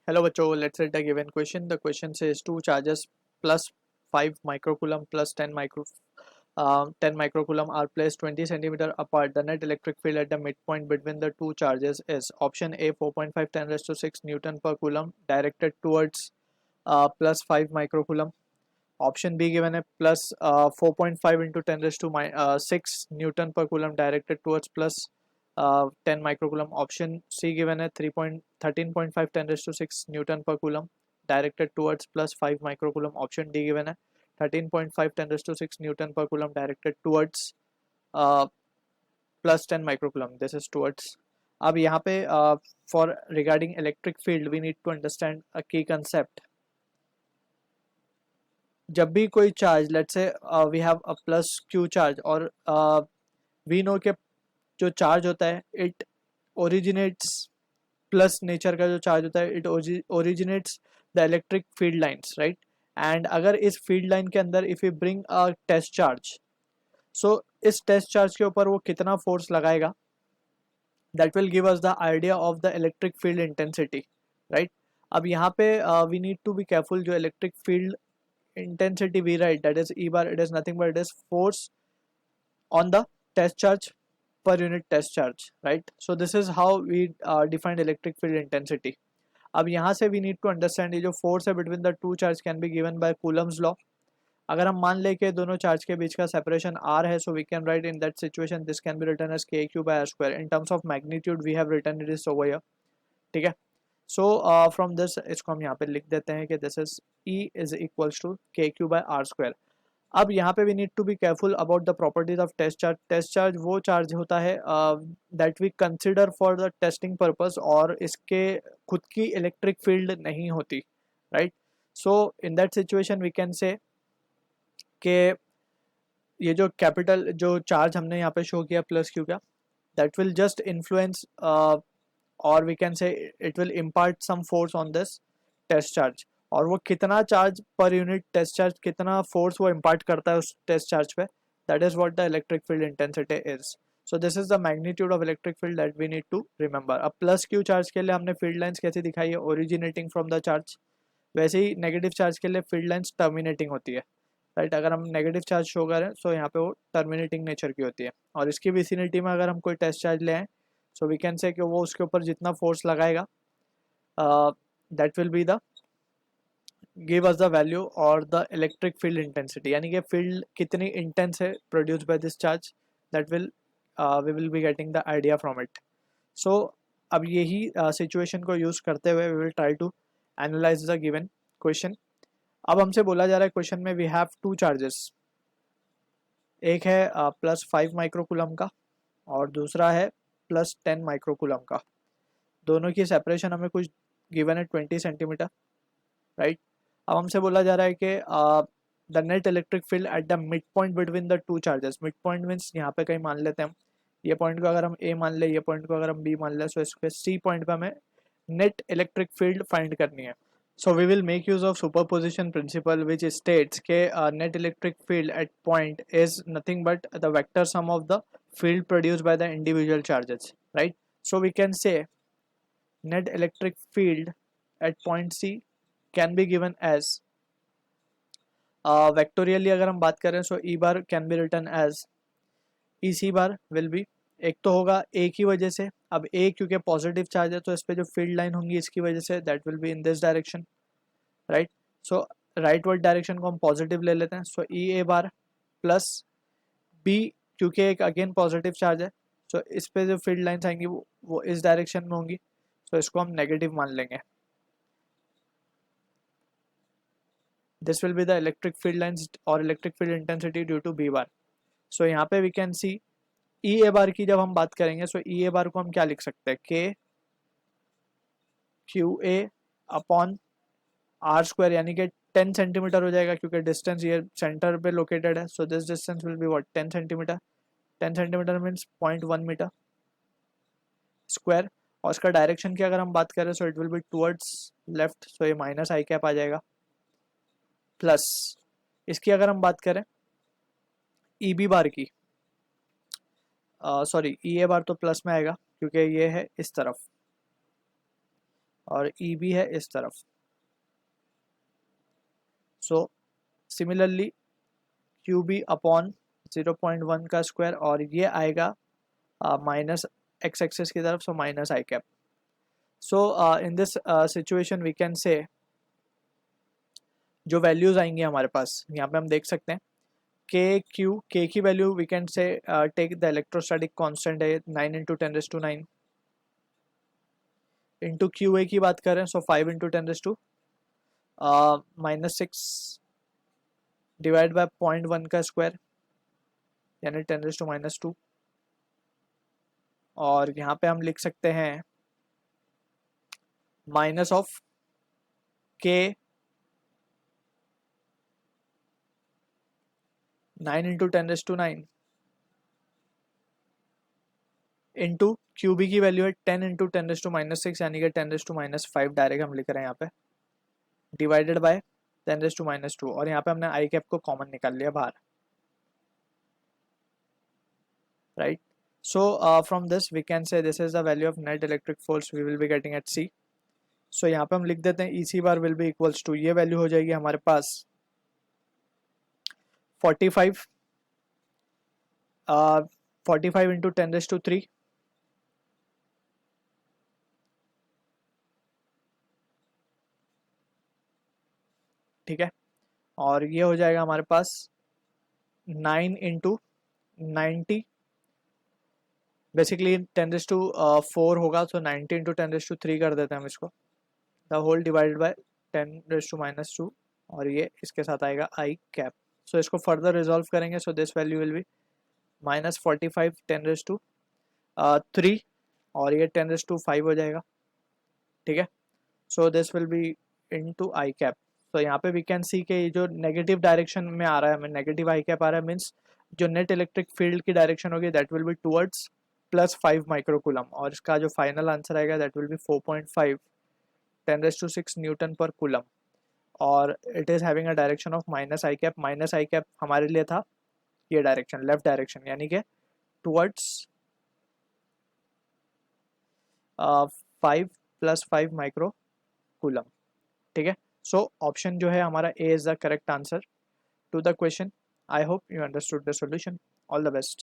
Hello बच्चों, let's read the given question. The question says two charges plus 5 microcoulomb plus 10 microcoulomb are placed 20 centimeter apart. The net electric field at the midpoint between the two charges is option A 4.5 10 raised to 6 Newton per coulomb directed towards plus 5 microcoulomb. Option B given a plus 4.5 into 10 raised to 6 Newton per coulomb directed towards plus 10 microcoulomb. Option C given a 13.5 10 raised to 6 Newton per coulomb directed towards plus 5 microcoulomb. Option D given a 13.5 10 raised to 6 Newton per coulomb directed towards uh, plus 10 microcoulomb. This is towards. अब यहाँ पे for regarding electric field we need to understand a key concept. जब भी कोई charge let's say we have a plus Q charge और we know के जो charge होता है इट ओरिजिनेट्स प्लस नेचर का जो चार्ज होता है it originates the electric field lines right. And अगर इस फील्ड लाइन के अंदर if you bring a test charge so इस टेस्ट चार्ज के ऊपर वो कितना फोर्स लगाएगा that will give us the idea of the electric field intensity right. अब यहाँ पे we need to be careful. जो electric field intensity we write that is E bar, it is nothing but it is force on the test charge per unit test charge right. So this is how we defined electric field intensity. अब यहाँ से we need to understand ये जो force है between the two charge can be given by Coulomb's law. अगर हम मान लें कि दोनों चार्ज के बीच का सेपरेशन r है so we can write in that situation this can be written as k by r square. In terms of magnitude we have written it is over here. ठीक है. सो फ्रॉम दिस इसको हम यहाँ पे लिख देते हैं कि this is E is equals to K Q by R square. अब यहाँ पे we need to be careful about the properties of test charge. Test charge वो चार्ज होता है that we consider for the testing purpose और इसके खुद की इलेक्ट्रिक फील्ड नहीं होती right. So in that situation we can say कि ये जो कैपिटल जो चार्ज हमने यहाँ पे शो किया प्लस क्यू का that will just influence or we can say it will impart some force on this test charge. और वो कितना charge per unit test charge कितना फोर्स वो इम्पार्ट करता है उस टेस्ट चार्ज पे that is what the electric field intensity is. So this is the magnitude of electric field that we need to remember. अब प्लस क्यू चार्ज के लिए हमने फील्ड लाइंस कैसे दिखाई है ओरिजिनेटिंग फ्रॉम द चार्ज. वैसे ही negative charge के लिए फील्ड लाइंस टर्मिनेटिंग होती है राइट. अगर हम नेगेटिव चार्ज शो करें सो यहाँ पे वो टर्मिनेटिंग नेचर की होती है और इसकी विसिनिटी में अगर हम कोई टेस्ट चार्ज ले आए सो वी कैन से कि वो उसके ऊपर जितना फोर्स लगाएगा that will be the give us the value और द इलेक्ट्रिक फील्ड इंटेंसिटी. यानी कि फील्ड कितनी इंटेंस है produce by this charge that will we will be getting the idea from it. So अब यही सिचुएशन को use करते हुए we will try to analyse the given question. अब हमसे बोला जा रहा है क्वेश्चन में वी हैव टू चार्जेस. एक है प्लस 5 माइक्रोकूलम का और दूसरा है प्लस 10 माइक्रोकूलम का. दोनों की सेपरेशन हमें कुछ गिवन है 20 सेंटीमीटर राइट. अब हमसे बोला जा रहा है कि the net electric field at the mid point between the two charges. Mid point means यहाँ पे कहीं मान लेते हैं हम ये पॉइंट को अगर हम ए मान ले ये पॉइंट को अगर हम बी मान ले सो इसके सी पॉइंट पे हमें नेट इलेक्ट्रिक फील्ड फाइंड करनी है. So we will make use of superposition principle which states के net electric field at point is nothing but the vector sum of the field produced by the individual charges right. So we can say net electric field at point C can be given as vectorially अगर हम बात करें so E bar can be written as EC bar will be एक तो होगा A की वजह से. अब A क्योंकि पॉजिटिव चार्ज है तो इस पे जो फील्ड लाइन होंगी इसकी वजह say that will be in this direction right. So right word direction को हम पॉजिटिव ले लेते हैं. सो ई ए बार प्लस बी क्योंकि एक अगेन पॉजिटिव चार्ज है सो इस पे जो फील्ड लाइंस आएंगी वो इस डायरेक्शन में होंगी सो इसको हम नेगेटिव मान लेंगे. This will be the electric field lines और electric field intensity due to B bar. So यहाँ पे वी कैन सी ई ए बार की जब हम बात करेंगे सो ई ए बार को हम क्या लिख सकते हैं K Q a upon R square यानी कि 10 सेंटीमीटर हो जाएगा क्योंकि डिस्टेंस ये सेंटर पे लोकेटेड है. So this distance will be what 10 centimetre. 10 centimetre means 0.1 metre square. और इसका डायरेक्शन की अगर हम बात करें so it will be towards left so ये माइनस आई कैप आ जाएगा प्लस इसकी अगर हम बात करें ई बी बार की सॉरी ई ए बार तो प्लस में आएगा क्योंकि ये है इस तरफ और ई बी है इस तरफ. So similarly Q B upon 0.1 का स्क्वायर, और ये आएगा माइनस एक्स एक्सेस की तरफ, so minus I cap. So in this situation we can say जो वैल्यूज आएंगी हमारे पास, यहाँ पे हम देख सकते हैं के की value we can say take the electrostatic constant है 9 इंटू 10⁻⁹ इंटू क्यू ए की बात करें सो 5 इंटू 10⁻⁻6 डिवाइड बाय 0.1 का स्क्वायर यानी 10⁻². और यहाँ पे हम लिख सकते हैं माइनस ऑफ के 9 इंटू 10⁻⁹ इंटू क्यूबी की वैल्यू है 10 इंटू 10⁻⁻6 यानी कि 10⁻⁻5 डायरेक्ट हम लिख रहे हैं यहाँ पे, डिवाइडेड बाय 10⁻². और यहाँ पे हमने आई कैप को कॉमन निकाल लिया बाहर, right. So from this we can say this is the value of net electric force we will be getting at C. So यहाँ पे हम लिख देते हैं EC bar will be equals to, ये वैल्यू हो जाएगी हमारे पास 45 45 इंटू 10⁻³ ठीक है. और ये हो जाएगा हमारे पास 9 इंटू 90, बेसिकली 10⁻⁴ होगा, तो 90 इंटू 10⁻³ कर देते हैं हम इसको, द होल डिवाइडेड बाय 10⁻², और ये इसके साथ आएगा आई कैप. सो इसको फर्दर रिजॉल्व करेंगे, so this value will be -45 10⁻³ और ये 10⁻5 हो जाएगा, ठीक है. So this will B into I cap. तो यहाँ पे वी कैन सी कि ये जो नेगेटिव डायरेक्शन में आ रहा है, हमें नेगेटिव आई कैप आ रहा है, मीन्स जो नेट इलेक्ट्रिक फील्ड की डायरेक्शन होगी that will be towards +5 microcoulomb, और इसका जो फाइनल आंसर आएगा दैट विल बी 4.5 10⁻⁶ न्यूटन पर कूलम. और it is having a direction of minus I cap. Minus I cap हमारे लिए था ये डायरेक्शन, लेफ्ट डायरेक्शन, यानी कि टुवर्ड्स 5 + 5 माइक्रो कूलम, ठीक है. सो ऑप्शन जो है हमारा A is the correct answer to the question. I hope you understood the solution. All the best.